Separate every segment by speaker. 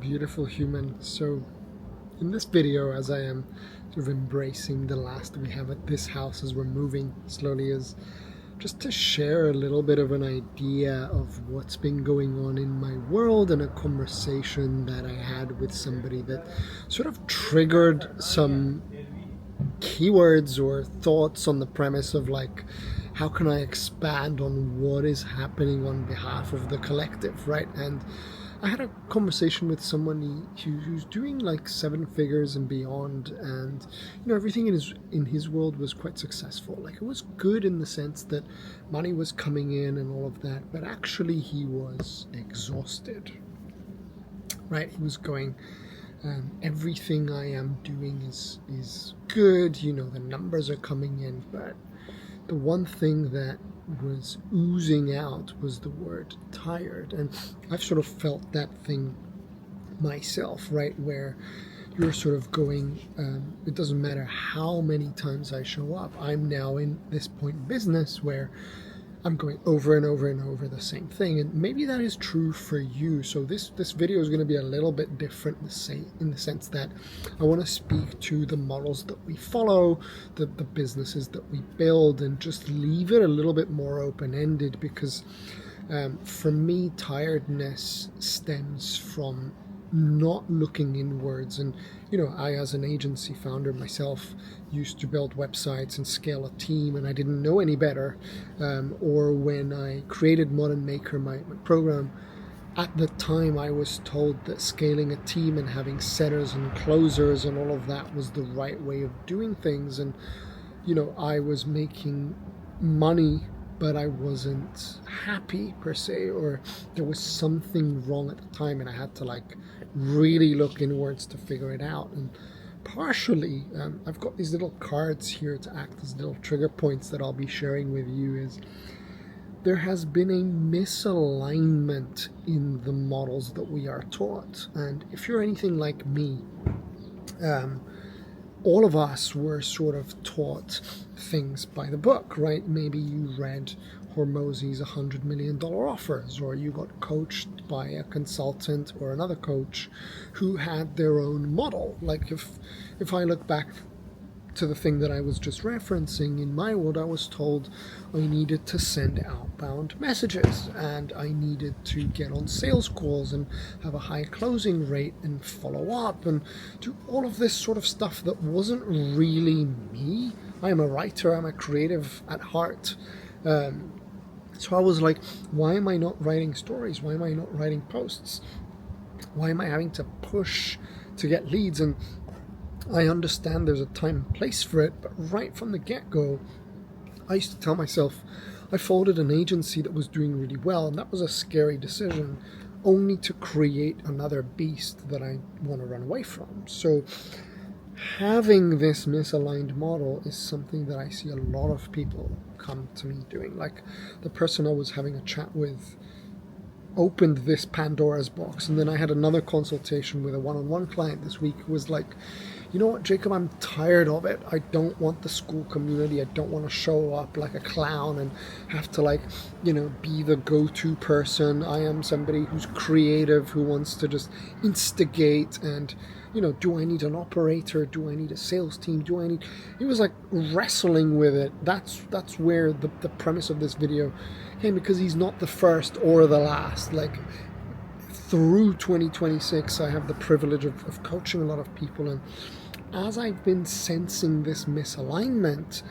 Speaker 1: beautiful human. So in this video, as I am sort of embracing the last we have at this house as we're moving slowly, is just to share a little bit of an idea of what's been going on in my world, and a conversation that I had with somebody that sort of triggered some keywords or thoughts on the premise of like, how can I expand on what is happening on behalf of the collective, right? And I had a conversation with someone who's doing like 7 figures and beyond, and everything in his world was quite successful. Like, it was good in the sense that money was coming in and all of that, but actually he was exhausted, right? He was going, everything I am doing is good, the numbers are coming in, but the one thing that was oozing out was the word tired. And I've sort of felt that thing myself, right? Where you're sort of going, it doesn't matter how many times I show up. I'm now in this point in business where I'm going over and over and over the same thing. And maybe that is true for you. So this video is going to be a little bit different in the sense that I want to speak to the models that we follow, the businesses that we build, and just leave it a little bit more open-ended, because for me, tiredness stems from not looking inwards. And I, as an agency founder myself, used to build websites and scale a team, and I didn't know any better. Or when I created Modern Maker, my program, at the time I was told that scaling a team and having setters and closers and all of that was the right way of doing things. And I was making money, but I wasn't happy per se, or there was something wrong at the time, and I had to like really look inwards to figure it out. And partially, I've got these little cards here to act as little trigger points that I'll be sharing with you. Is there has been a misalignment in the models that we are taught. And if you're anything like me, all of us were sort of taught things by the book, right? Maybe you read Hormozi's $100 million offers, or you got coached by a consultant or another coach who had their own model. Like, if I look back to the thing that I was just referencing, in my world I was told I needed to send outbound messages, and I needed to get on sales calls and have a high closing rate and follow up and do all of this sort of stuff that wasn't really me. I'm a writer, I'm a creative at heart. So I was like, why am I not writing stories? Why am I not writing posts? Why am I having to push to get leads? And I understand there's a time and place for it, but right from the get-go, I used to tell myself I folded an agency that was doing really well, and that was a scary decision, only to create another beast that I want to run away from. So having this misaligned model is something that I see a lot of people come to me doing. Like, the person I was having a chat with opened this Pandora's box, and then I had another consultation with a one-on-one client this week who was like, you know what, Jacob, I'm tired of it. I don't want the school community. I don't want to show up like a clown and have to be the go-to person. I am somebody who's creative, who wants to just instigate, and do I need an operator? Do I need a sales team? He was like wrestling with it. That's where the premise of this video came, because he's not the first or the last. Like, through 2026, I have the privilege of coaching a lot of people, and as I've been sensing this misalignment,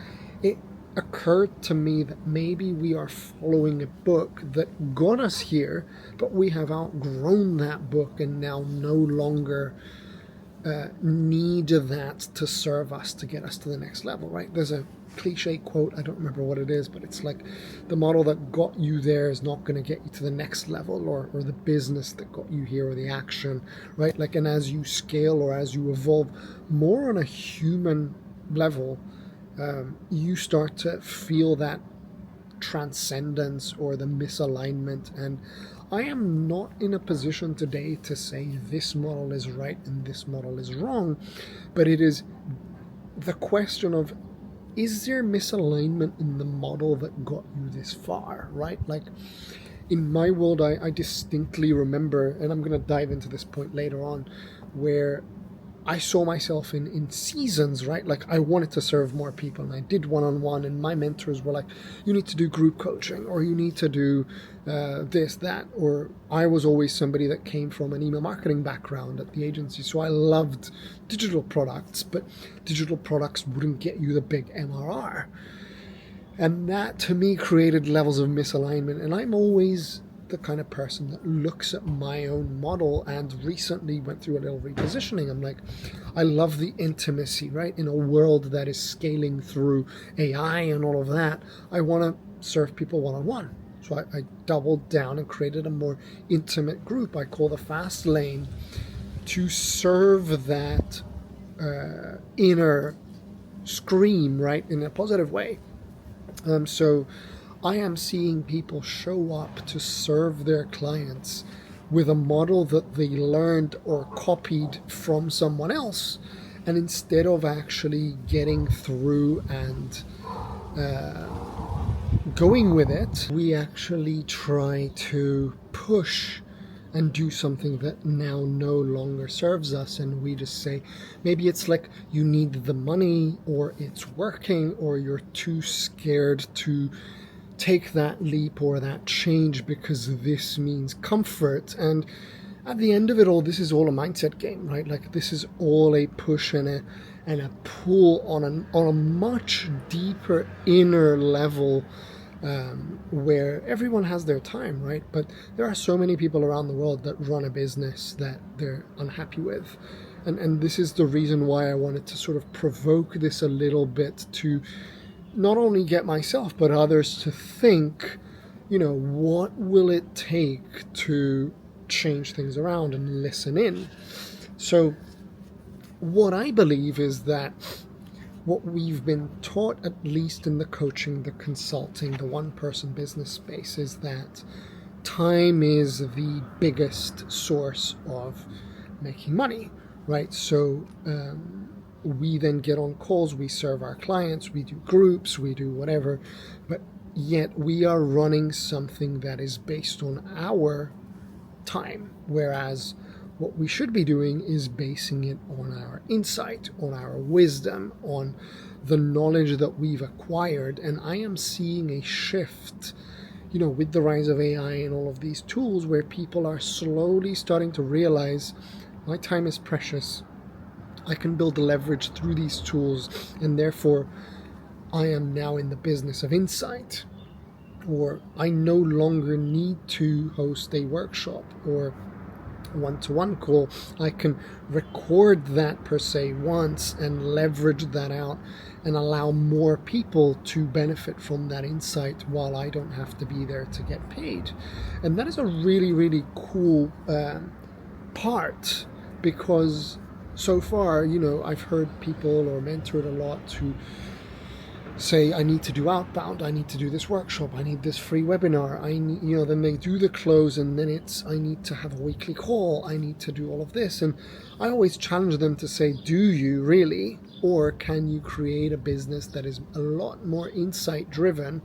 Speaker 1: it occurred to me that maybe we are following a book that got us here, but we have outgrown that book and now no longer need that to serve us to get us to the next level, right? There's a cliche quote, I don't remember what it is, but it's like, the model that got you there is not going to get you to the next level, or the business that got you here, or the action, right? Like, and as you scale or as you evolve more on a human level, you start to feel that transcendence or the misalignment. And I am not in a position today to say this model is right and this model is wrong, but it is the question of, is there misalignment in the model that got you this far, right? Like, in my world, I distinctly remember, and I'm going to dive into this point later on, where I saw myself in seasons, right? Like I wanted to serve more people, and I did one-on-one, and my mentors were like, you need to do group coaching, or you need to do this, that, or I was always somebody that came from an email marketing background at the agency, so I loved digital products, but digital products wouldn't get you the big MRR. And that to me created levels of misalignment, and I'm always the kind of person that looks at my own model, and recently went through a little repositioning. I'm like, I love the intimacy, right? In a world that is scaling through AI and all of that, I want to serve people one-on-one. So I doubled down and created a more intimate group I call the Fast Lane, to serve that inner scream, right, in a positive way. So I am seeing people show up to serve their clients with a model that they learned or copied from someone else, and instead of actually getting through and going with it, we actually try to push and do something that now no longer serves us, and we just say, maybe it's like you need the money, or it's working, or you're too scared to take that leap or that change because this means comfort. And at the end of it all, this is all a mindset game, right? Like this is all a push and a pull on a much deeper inner level, where everyone has their time, right? But there are so many people around the world that run a business that they're unhappy with. And this is the reason why I wanted to sort of provoke this a little bit, to not only get myself but others to think, what will it take to change things around and listen in. So what I believe is that what we've been taught, at least in the coaching, the consulting, the one-person business space, is that time is the biggest source of making money, right? So we then get on calls, we serve our clients, we do groups, we do whatever, but yet we are running something that is based on our time, whereas what we should be doing is basing it on our insight, on our wisdom, on the knowledge that we've acquired. And I am seeing a shift, with the rise of AI and all of these tools, where people are slowly starting to realize my time is precious. I can build leverage through these tools, and therefore I am now in the business of insight. Or I no longer need to host a workshop or one-to-one call. I can record that per se once and leverage that out and allow more people to benefit from that insight while I don't have to be there to get paid. And that is a really, really cool part, because so far, I've heard people or mentored a lot to say, I need to do outbound, I need to do this workshop, I need this free webinar, then they do the close, and then it's, I need to have a weekly call, I need to do all of this. And I always challenge them to say, do you really? Or can you create a business that is a lot more insight driven,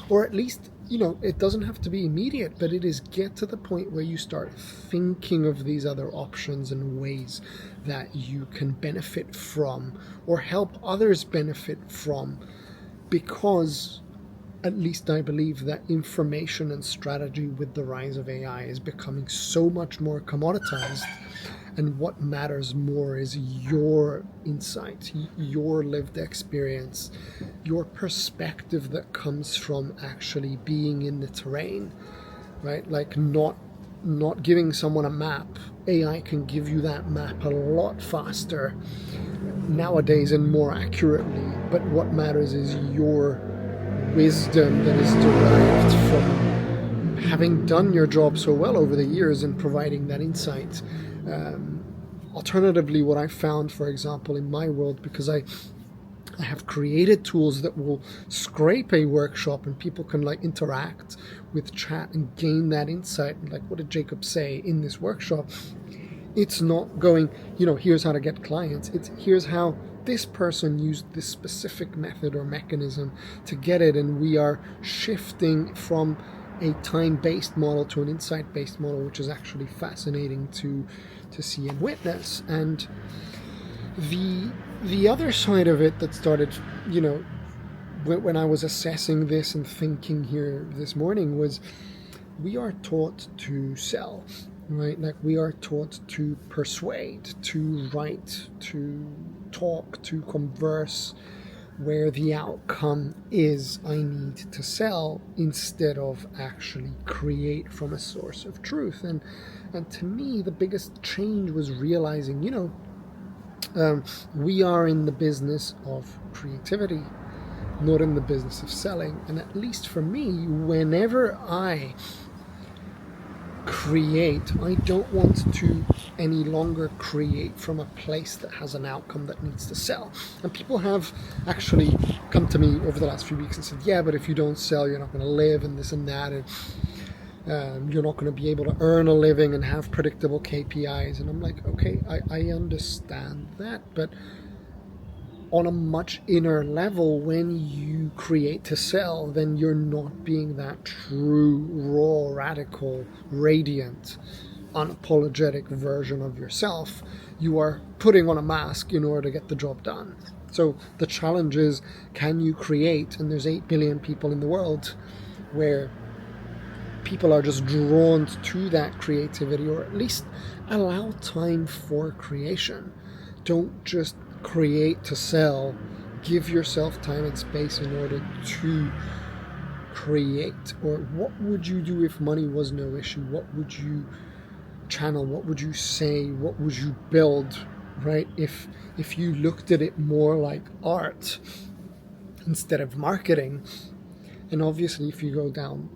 Speaker 1: or at least, it doesn't have to be immediate, but it is get to the point where you start thinking of these other options and ways that you can benefit from or help others benefit from. Because at least I believe that information and strategy with the rise of AI is becoming so much more commoditized, and what matters more is your insight, your lived experience, your perspective that comes from actually being in the terrain, right? Like not giving someone a map. AI can give you that map a lot faster nowadays and more accurately, but what matters is your wisdom that is derived from having done your job so well over the years and providing that insight. Alternatively, what I found, for example, in my world, because I have created tools that will scrape a workshop and people can interact with chat and gain that insight. Like, what did Jacob say in this workshop? It's not going, here's how to get clients. It's here's how this person used this specific method or mechanism to get it. And we are shifting from a time-based model to an insight-based model, which is actually fascinating to see and witness. And the other side of it that started, when I was assessing this and thinking here this morning, was we are taught to sell, right? Like, we are taught to persuade, to write, to talk, to converse, where the outcome is I need to sell instead of actually create from a source of truth. And to me, the biggest change was realizing, we are in the business of creativity, not in the business of selling. And at least for me, whenever I create, I don't want to any longer create from a place that has an outcome that needs to sell. And people have actually come to me over the last few weeks and said, yeah, but if you don't sell, you're not going to live, and this and that, and you're not going to be able to earn a living and have predictable KPIs. And I'm like, okay, I understand that, but on a much inner level, when you create to sell, then you're not being that true, raw, radical, radiant, unapologetic version of yourself. You are putting on a mask in order to get the job done. So the challenge is, can you create? And there's 8 billion people in the world where people are just drawn to that creativity, or at least allow time for creation. Don't just create to sell. Give yourself time and space in order to create. Or what would you do if money was no issue? What would you channel? What would you say? What would you build, right? If you looked at it more like art instead of marketing. And obviously, if you go down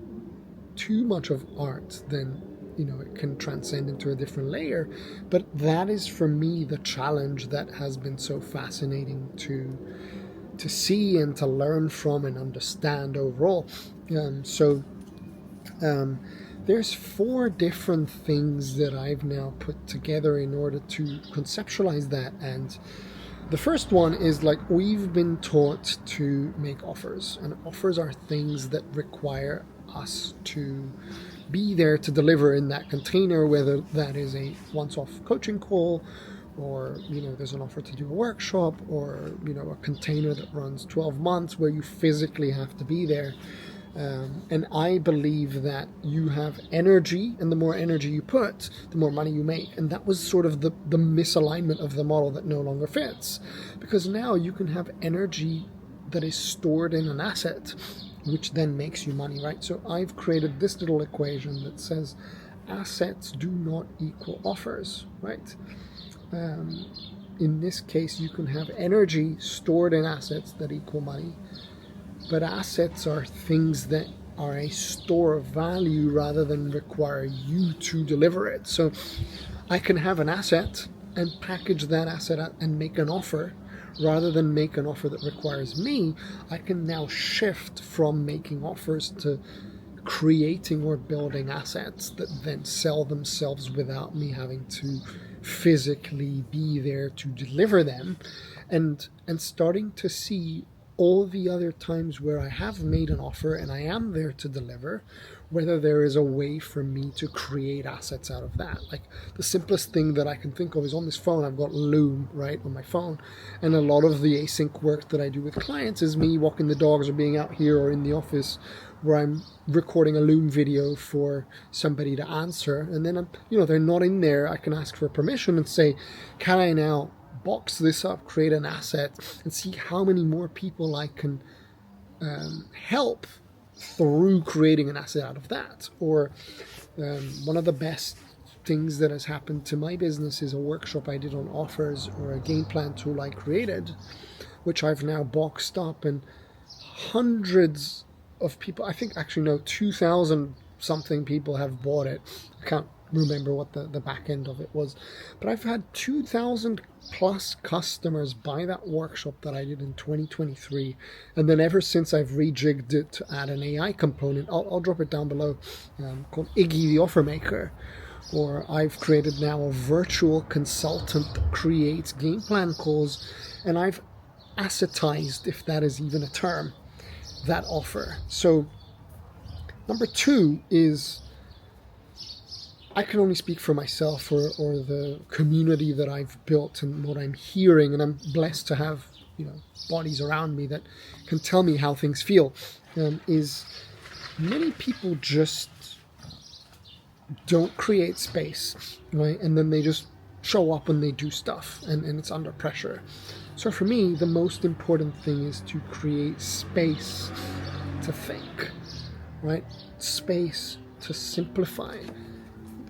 Speaker 1: too much of art, then it can transcend into a different layer. But that is, for me, the challenge that has been so fascinating to see and to learn from and understand overall. There's 4 different things that I've now put together in order to conceptualize that. And the first one is, like, we've been taught to make offers, and offers are things that require us to be there to deliver in that container, whether that is a once-off coaching call, or there's an offer to do a workshop, or a container that runs 12 months where you physically have to be there. And I believe that you have energy, and the more energy you put, the more money you make. And that was sort of the misalignment of the model that no longer fits, because now you can have energy that is stored in an asset, which then makes you money, right? So I've created this little equation that says assets do not equal offers, right? In this case, you can have energy stored in assets that equal money, but assets are things that are a store of value rather than require you to deliver it. So I can have an asset and package that asset up and make an offer. Rather than make an offer that requires me, I can now shift from making offers to creating or building assets that then sell themselves without me having to physically be there to deliver them. And starting to see all the other times where I have made an offer and I am there to deliver, whether there is a way for me to create assets out of that. Like, the simplest thing that I can think of is on this phone, I've got Loom, right, on my phone. And a lot of the async work that I do with clients is me walking the dogs or being out here or in the office where I'm recording a Loom video for somebody to answer. And then they're not in there. I can ask for permission and say, can I now box this up, create an asset, and see how many more people I can help through creating an asset out of that. Or one of the best things that has happened to my business is a workshop I did on offers, or a game plan tool I created, which I've now boxed up, and hundreds of people, I think actually no, 2,000 something people have bought it. I can't remember what the back end of it was, but I've had 2,000 plus customers buy that workshop that I did in 2023, and then ever since I've rejigged it to add an AI component. I'll drop it down below, called Iggy the Offer Maker. Or I've created now a virtual consultant that creates game plan calls, and I've assetized, if that is even a term, that offer. So Number two is, I can only speak for myself or the community that I've built and what I'm hearing, and I'm blessed to have, bodies around me that can tell me how things feel, is many people just don't create space, right? And then they just show up and they do stuff, and it's under pressure. So for me, the most important thing is to create space to think, right? Space to simplify.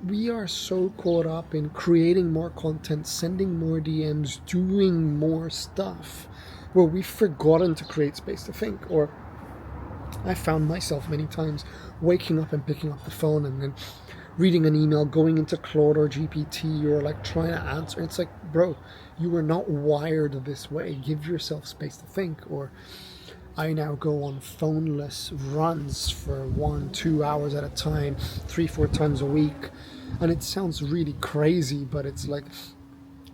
Speaker 1: We are so caught up in creating more content, sending more DMs, doing more stuff, where we've forgotten to create space to think. Or I found myself many times waking up and picking up the phone and then reading an email, going into Claude or GPT, or like trying to answer. It's like, bro, you were not wired this way. Give yourself space to think. Or I now go on phoneless runs for 1-2 hours at a time, 3-4 times a week. And it sounds really crazy, but it's like,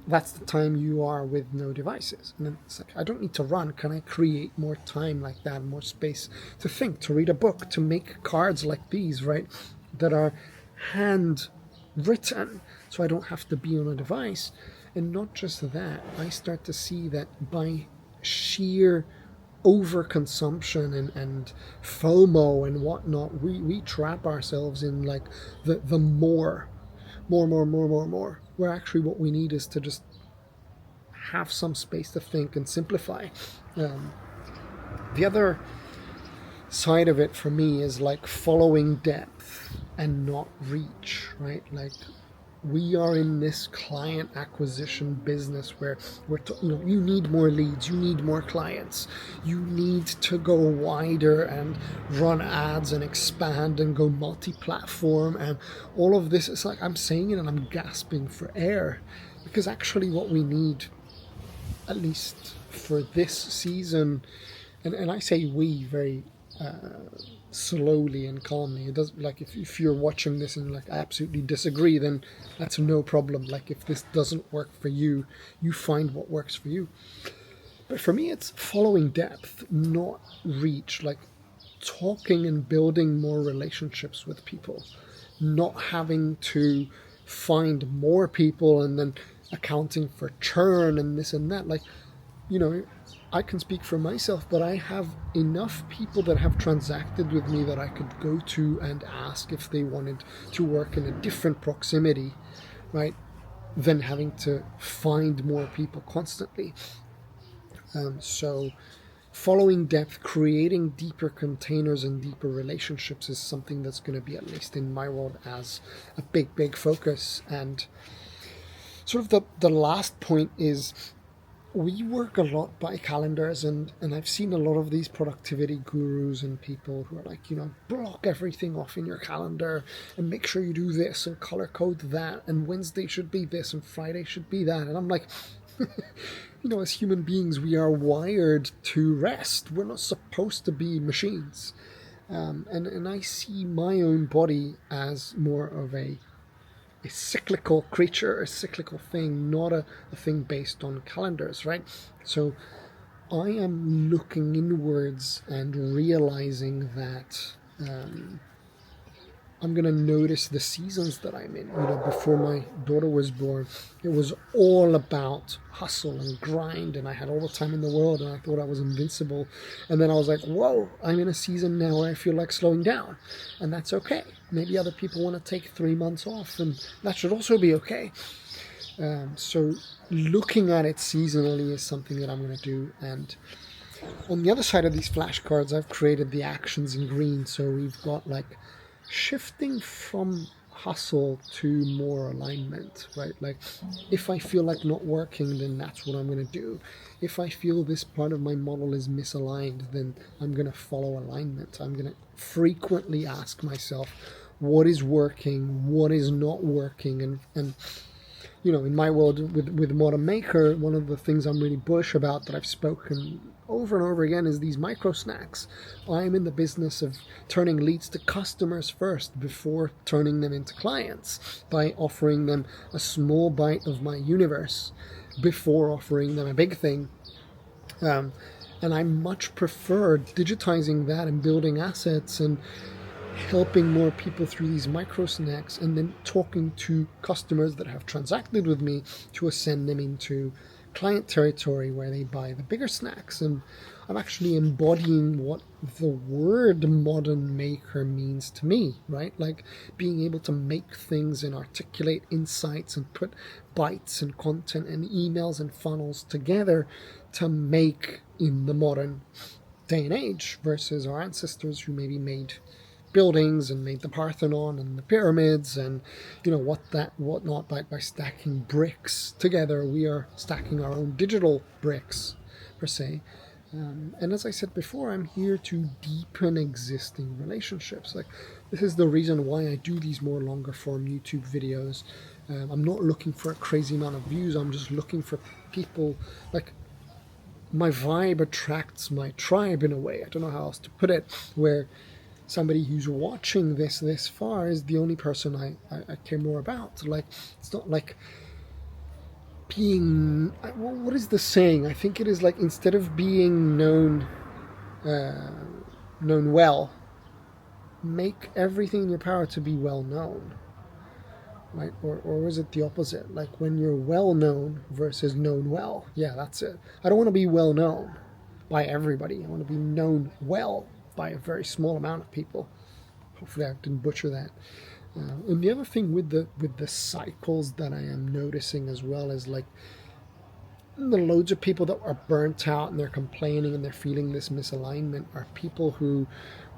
Speaker 1: that's the time you are with no devices. And then it's like, I don't need to run. Can I create more time like that, more space to think, to read a book, to make cards like these, right? That are hand written, so I don't have to be on a device. And not just that, I start to see that by sheer overconsumption and FOMO and whatnot, we trap ourselves in like the more, where actually what we need is to just have some space to think and simplify. The other side of it for me is like following depth and not reach, right? Like, we are in this client acquisition business where you need more leads, you need more clients, you need to go wider and run ads and expand and go multi-platform, and all of this. It's like I'm saying it and I'm gasping for air, because actually what we need, at least for this season, and I say we very slowly and calmly. It doesn't, like, if you're watching this and like I absolutely disagree, then that's no problem. Like, if this doesn't work for you, you find what works for you. But for me, it's following depth, not reach. Like, talking and building more relationships with people, not having to find more people and then accounting for churn and this and that. Like, I can speak for myself, but I have enough people that have transacted with me that I could go to and ask if they wanted to work in a different proximity, right, than having to find more people constantly. So following depth, creating deeper containers and deeper relationships is something that's going to be, at least in my world, as a big focus. And sort of the last point is, we work a lot by calendars, and I've seen a lot of these productivity gurus and people who are like, block everything off in your calendar and make sure you do this and color code that, and Wednesday should be this and Friday should be that. And I'm like, as human beings, we are wired to rest. We're not supposed to be machines. And I see my own body as more of a cyclical creature, a cyclical thing, not a thing based on calendars, right? So I am looking inwards and realizing that I'm going to notice the seasons that I'm in. Before my daughter was born, it was all about hustle and grind, and I had all the time in the world, and I thought I was invincible. And then I was like, whoa, I'm in a season now where I feel like slowing down, and that's okay. Maybe other people want to take 3 months off, and that should also be okay. So looking at it seasonally is something that I'm going to do. And on the other side of these flashcards, I've created the actions in green. So we've got like shifting from hustle to more alignment, right? Like, if I feel like not working, then that's what I'm going to do. If I feel this part of my model is misaligned, then I'm going to follow alignment. I'm going to frequently ask myself, what is working, what is not working. And in my world with Modern Maker, one of the things I'm really bullish about, that I've spoken over and over again, is these micro snacks. I'm in the business of turning leads to customers first before turning them into clients, by offering them a small bite of my universe before offering them a big thing. And I much prefer digitizing that and building assets and helping more people through these micro snacks, and then talking to customers that have transacted with me to ascend them into client territory where they buy the bigger snacks. And I'm actually embodying what the word modern maker means to me, right? Like being able to make things and articulate insights and put bytes and content and emails and funnels together to make in the modern day and age, versus our ancestors who maybe made buildings and made the Parthenon and the pyramids and whatnot by stacking bricks together. We are stacking our own digital bricks per se. And as I said before, I'm here to deepen existing relationships. Like, this is the reason why I do these more longer form YouTube videos. I'm not looking for a crazy amount of views. I'm just looking for people. Like, my vibe attracts my tribe in a way. I don't know how else to put it, where somebody who's watching this far is the only person I care more about. Like, it's not like being, what is the saying? I think it is like, instead of being known well, make everything in your power to be well known, right? Or is it the opposite? Like, when you're well known versus known well. Yeah, that's it. I don't want to be well known by everybody. I want to be known well by a very small amount of people. Hopefully I didn't butcher that. And the other thing with the cycles that I am noticing as well is, like, the loads of people that are burnt out and they're complaining and they're feeling this misalignment are people who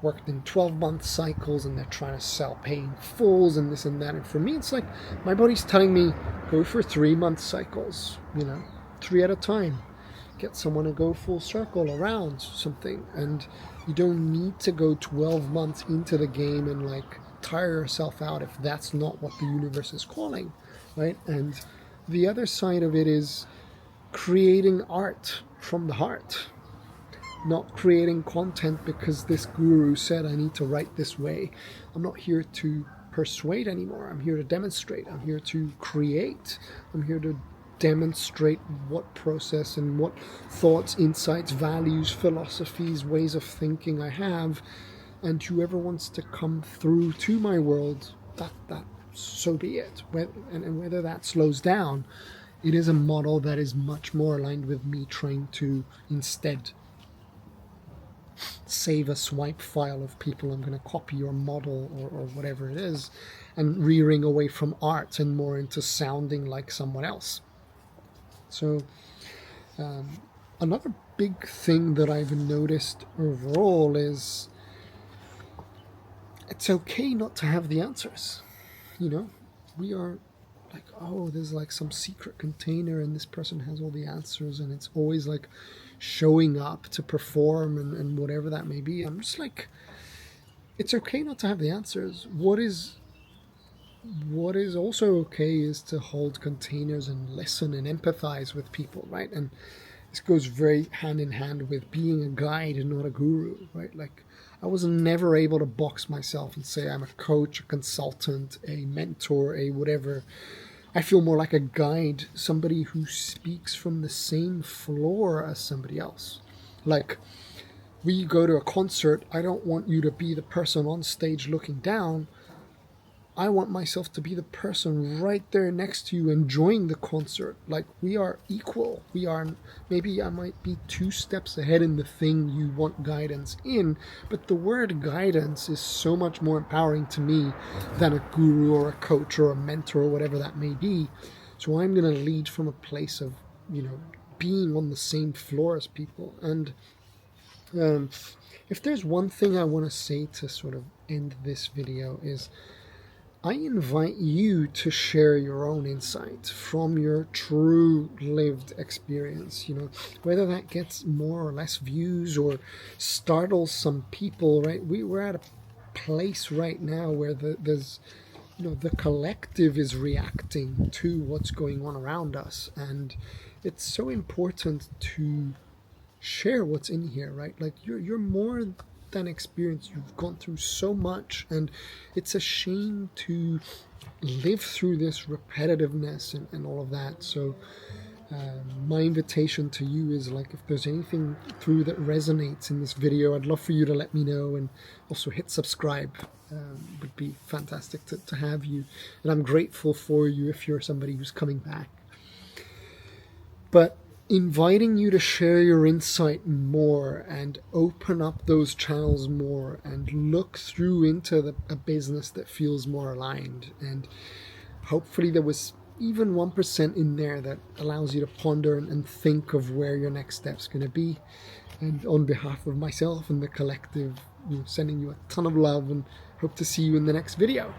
Speaker 1: worked in 12-month cycles and they're trying to sell paying fulls and this and that. And for me, it's like, my body's telling me, go for 3-month cycles, 3 at a time. Get someone to go full circle around something, and you don't need to go 12 months into the game and like tire yourself out if that's not what the universe is calling, right? And the other side of it is creating art from the heart, not creating content because this guru said I need to write this way. I'm not here to persuade anymore. I'm here to demonstrate. I'm here to create. I'm here to demonstrate what process and what thoughts, insights, values, philosophies, ways of thinking I have. And whoever wants to come through to my world, that so be it. And whether that slows down, it is a model that is much more aligned with me trying to instead save a swipe file of people. I'm going to copy your model or whatever it is, and rearing away from art and more into sounding like someone else. So another big thing that I've noticed overall is it's okay not to have the answers. We are like, oh, there's like some secret container and this person has all the answers, and it's always like showing up to perform and whatever that may be. I'm just like, it's okay not to have the answers. What is also okay is to hold containers and listen and empathize with people, right? And this goes very hand in hand with being a guide and not a guru, right? Like, I was never able to box myself and say I'm a coach, a consultant, a mentor, a whatever. I feel more like a guide, somebody who speaks from the same floor as somebody else. Like, we go to a concert, I don't want you to be the person on stage looking down. I want myself to be the person right there next to you enjoying the concert. Like, we are equal. Maybe I might be 2 steps ahead in the thing you want guidance in, but the word guidance is so much more empowering to me than a guru or a coach or a mentor or whatever that may be. So I'm going to lead from a place of, being on the same floor as people. And if there's one thing I want to say to sort of end this video is, I invite you to share your own insight from your true lived experience, whether that gets more or less views or startles some people, right? We're at a place right now where there's, the collective is reacting to what's going on around us. And it's so important to share what's in here, right? Like, you're more than experience. You've gone through so much, and it's a shame to live through this repetitiveness and all of that. So My invitation to you is, like, if there's anything through that resonates in this video, I'd love for you to let me know, and also hit subscribe. Would be fantastic to have you, and I'm grateful for you if you're somebody who's coming back. But inviting you to share your insight more and open up those channels more and look through into a business that feels more aligned. And hopefully there was even 1% in there that allows you to ponder and think of where your next step's going to be. And on behalf of myself and the collective, sending you a ton of love, and hope to see you in the next video.